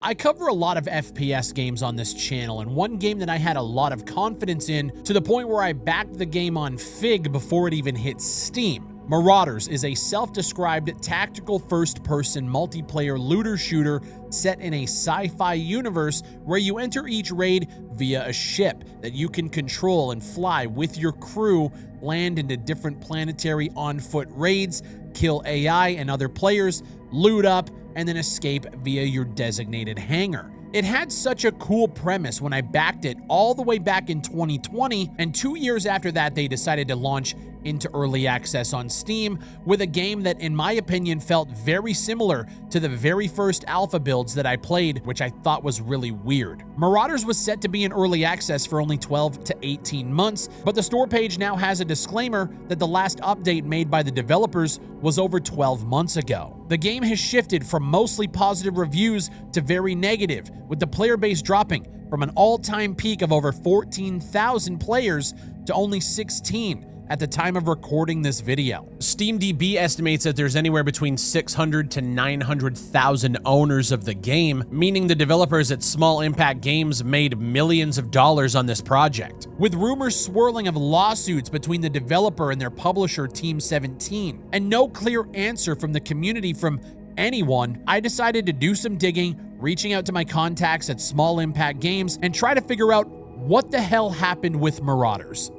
I cover a lot of FPS games on this channel, and one game that I had a lot of confidence in to the point where I backed the game on Fig before it even hit Steam. Marauders is a self-described tactical first-person multiplayer looter shooter set in a sci-fi universe where you enter each raid via a ship that you can control and fly with your crew, land into different planetary on-foot raids, kill AI and other players, loot up, and then escape via your designated hangar. It had such a cool premise when I backed it all the way back in 2020, and 2 years after that they decided to launch into early access on Steam with a game that, in my opinion, felt very similar to the very first alpha builds that I played, which I thought was really weird. Marauders was set to be in early access for only 12 to 18 months, but the store page now has a disclaimer that the last update made by the developers was over 12 months ago. The game has shifted from mostly positive reviews to very negative, with the player base dropping from an all-time peak of over 14,000 players to only 16 at the time of recording this video. SteamDB estimates that there's anywhere between 600 to 900,000 owners of the game, meaning the developers at Small Impact Games made millions of dollars on this project. With rumors swirling of lawsuits between the developer and their publisher Team 17, and no clear answer from the community from anyone, I decided to do some digging, reaching out to my contacts at Small Impact Games and try to figure out what the hell happened with Marauders.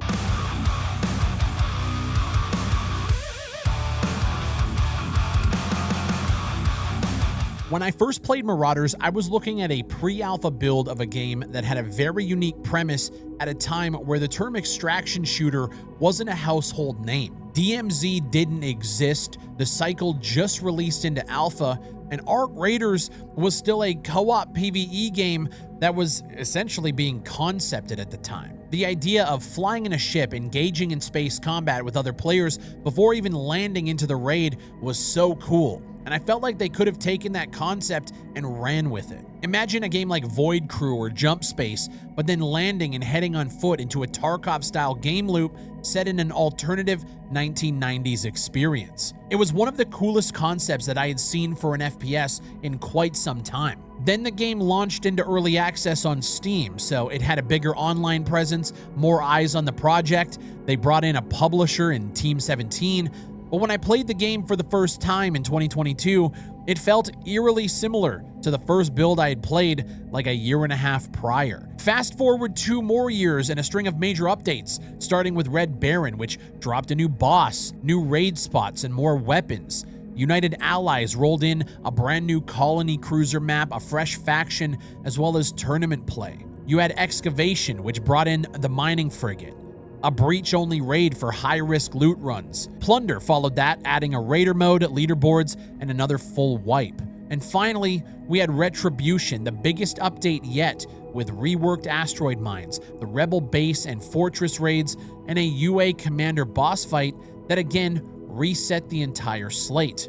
When I first played Marauders, I was looking at a pre-alpha build of a game that had a very unique premise at a time where the term extraction shooter wasn't a household name. DMZ didn't exist, the cycle just released into alpha, and Arc Raiders was still a co-op PvE game that was essentially being concepted at the time. The idea of flying in a ship, engaging in space combat with other players before even landing into the raid was so cool, and I felt like they could have taken that concept and ran with it. Imagine a game like Void Crew or Jump Space, but then landing and heading on foot into a Tarkov-style game loop set in an alternative 1990s experience. It was one of the coolest concepts that I had seen for an FPS in quite some time. Then the game launched into early access on Steam, so it had a bigger online presence, more eyes on the project. They brought in a publisher in Team 17, but when I played the game for the first time in 2022, it felt eerily similar to the first build I had played like a year and a half prior. Fast forward 2 more years and a string of major updates, starting with Red Baron, which dropped a new boss, new raid spots, and more weapons. United Allies rolled in a brand new colony cruiser map, a fresh faction, as well as tournament play. You had Excavation, which brought in the mining frigate. A breach-only raid for high-risk loot runs. Plunder followed that, adding a raider mode, leaderboards, and another full wipe. And finally, we had Retribution, the biggest update yet, with reworked asteroid mines, the rebel base and fortress raids, and a UA commander boss fight that again reset the entire slate.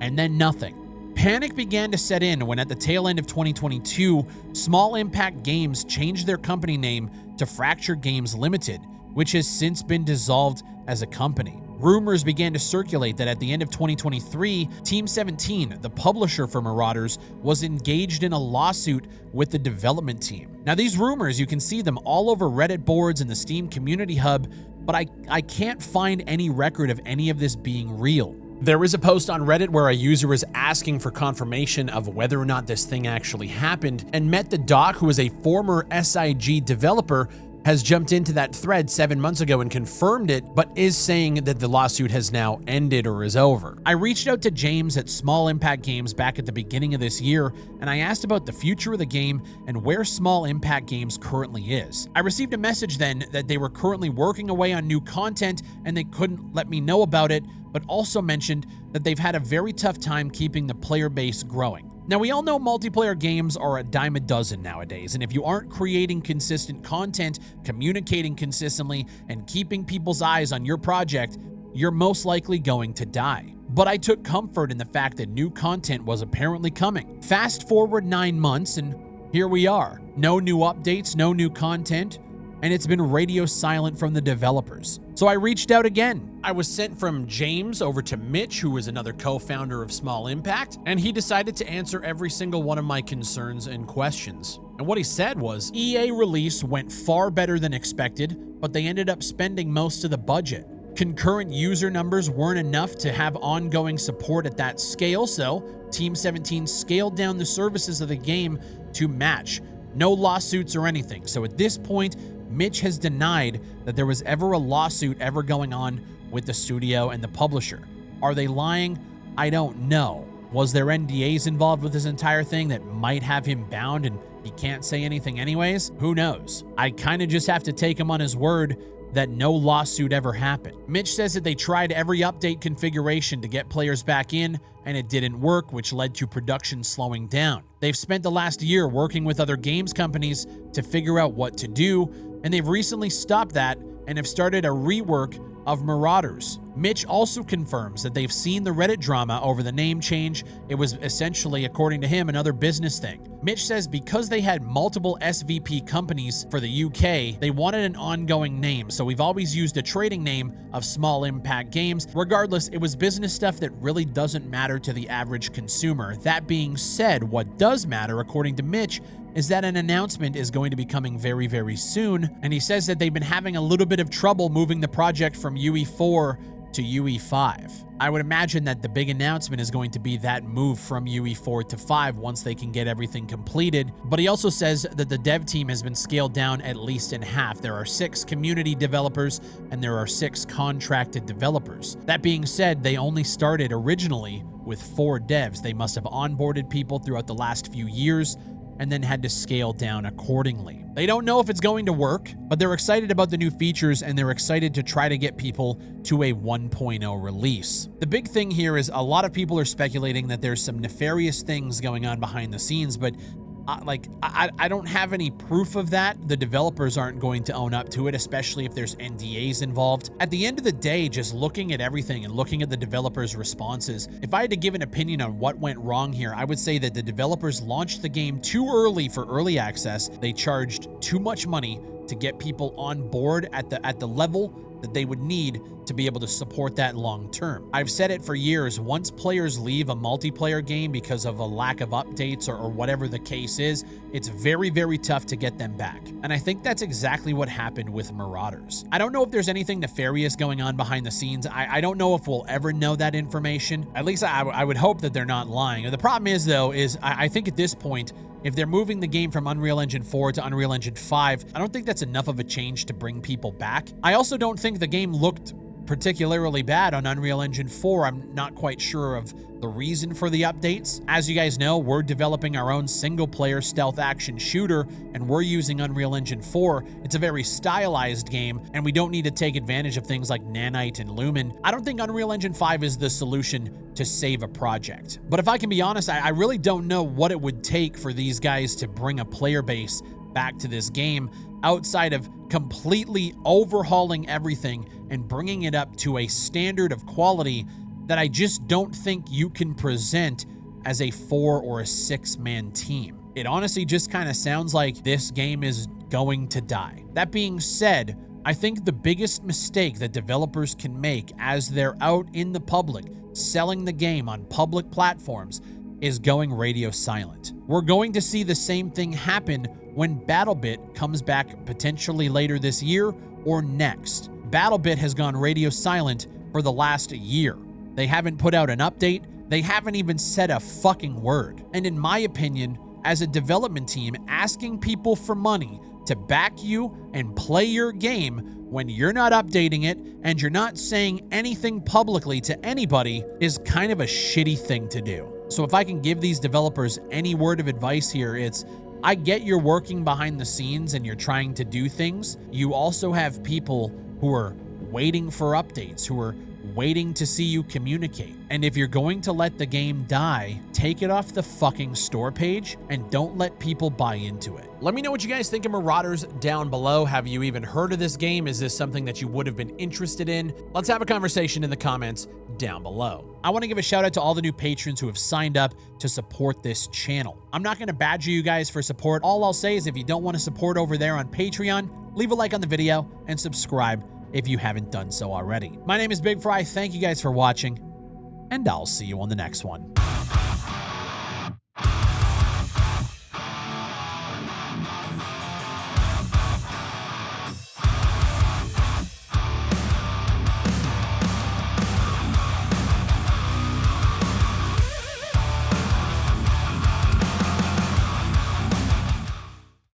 And then nothing. Panic began to set in when at the tail end of 2022, Small Impact Games changed their company name to Fracture Games Limited, which has since been dissolved as a company. Rumors began to circulate that at the end of 2023, Team 17, the publisher for Marauders, was engaged in a lawsuit with the development team. Now these rumors, you can see them all over Reddit boards and the Steam community hub, but I can't find any record of any of this being real. There is a post on Reddit where a user was asking for confirmation of whether or not this thing actually happened, and Met the Doc, who is a former SIG developer, has jumped into that thread 7 months ago and confirmed it, but is saying that the lawsuit has now ended or is over. I reached out to James at Small Impact Games back at the beginning of this year, and I asked about the future of the game and where Small Impact Games currently is. I received a message then that they were currently working away on new content and they couldn't let me know about it, but also mentioned that they've had a very tough time keeping the player base growing. Now, we all know multiplayer games are a dime a dozen nowadays, and if you aren't creating consistent content, communicating consistently, and keeping people's eyes on your project, you're most likely going to die. But I took comfort in the fact that new content was apparently coming. Fast forward 9 months, and here we are. No new updates, no new content. and it's been radio silent from the developers. So I reached out again. I was sent from James over to Mitch, who is another co-founder of Small Impact, and he decided to answer every single one of my concerns and questions. And what he said was, EA release went far better than expected, but they ended up spending most of the budget. Concurrent user numbers weren't enough to have ongoing support at that scale, so Team 17 scaled down the services of the game to match. No lawsuits or anything. So at this point, Mitch has denied that there was ever a lawsuit ever going on with the studio and the publisher. Are they lying? I don't know. Was there NDAs involved with this entire thing that might have him bound and he can't say anything anyways? Who knows? I kind of just have to take him on his word that no lawsuit ever happened. Mitch says that they tried every update configuration to get players back in, and it didn't work, which led to production slowing down. They've spent the last year working with other games companies to figure out what to do, and they've recently stopped that and have started a rework of Marauders. Mitch also confirms that they've seen the Reddit drama over the name change. It was essentially, according to him, another business thing. Mitch says because they had multiple SVP companies for the UK, they wanted an ongoing name, so we've always used a trading name of Small Impact Games. Regardless, it was business stuff that really doesn't matter to the average consumer. That being said, what does matter, according to Mitch, is that an announcement is going to be coming very, very soon, and he says that they've been having a little bit of trouble moving the project from UE4 to UE5. I would imagine that the big announcement is going to be that move from UE4 to 5 once they can get everything completed. But he also says that the dev team has been scaled down at least in half. There are 6 community developers and there are 6 contracted developers. That being said, they only started originally with 4 devs. They must have onboarded people throughout the last few years and then had to scale down accordingly. They don't know if it's going to work, but they're excited about the new features and they're excited to try to get people to a 1.0 release. The big thing here is a lot of people are speculating that there's some nefarious things going on behind the scenes, but I don't have any proof of that. The developers aren't going to own up to it, especially if there's NDAs involved. At the end of the day, just looking at everything and looking at the developers' responses, if I had to give an opinion on what went wrong here, I would say that the developers launched the game too early for early access. They charged too much money to get people on board at the level that they would need to be able to support that long term. I've said it for years, once players leave a multiplayer game because of a lack of updates or whatever the case is, it's very, very tough to get them back. And I think that's exactly what happened with Marauders. I don't know if there's anything nefarious going on behind the scenes. I don't know if we'll ever know that information. At least I would hope that they're not lying. The problem is, though, I think at this point, if they're moving the game from Unreal Engine 4 to Unreal Engine 5, I don't think that's enough of a change to bring people back. I also don't think the game looked particularly bad on Unreal Engine 4. I'm not quite sure of the reason for the updates. As you guys know, we're developing our own single-player stealth action shooter, and we're using Unreal Engine 4. It's a very stylized game, and we don't need to take advantage of things like Nanite and Lumen. I don't think Unreal Engine 5 is the solution to save a project. But if I can be honest, I really don't know what it would take for these guys to bring a player base back to this game outside of completely overhauling everything and bringing it up to a standard of quality that I just don't think you can present as a 4 or a 6-man team. It honestly just kind of sounds like this game is going to die. That being said, I think the biggest mistake that developers can make as they're out in the public selling the game on public platforms is going radio silent. We're going to see the same thing happen when BattleBit comes back potentially later this year or next. BattleBit has gone radio silent for the last year. They haven't put out an update. They haven't even said a fucking word. And in my opinion, as a development team, asking people for money to back you and play your game when you're not updating it and you're not saying anything publicly to anybody is kind of a shitty thing to do. So if I can give these developers any word of advice here, it's I get you're working behind the scenes and you're trying to do things. You also have people who are waiting for updates, who are waiting to see you communicate. And if you're going to let the game die, take it off the fucking store page and don't let people buy into it. Let me know what you guys think of Marauders down below. Have you even heard of this game? Is this something that you would have been interested in? Let's have a conversation in the comments down below. I want to give a shout out to all the new patrons who have signed up to support this channel. I'm not going to badger you guys for support. All I'll say is if you don't want to support over there on Patreon, leave a like on the video and subscribe if you haven't done so already. My name is Big Fry. Thank you guys for watching, and I'll see you on the next one.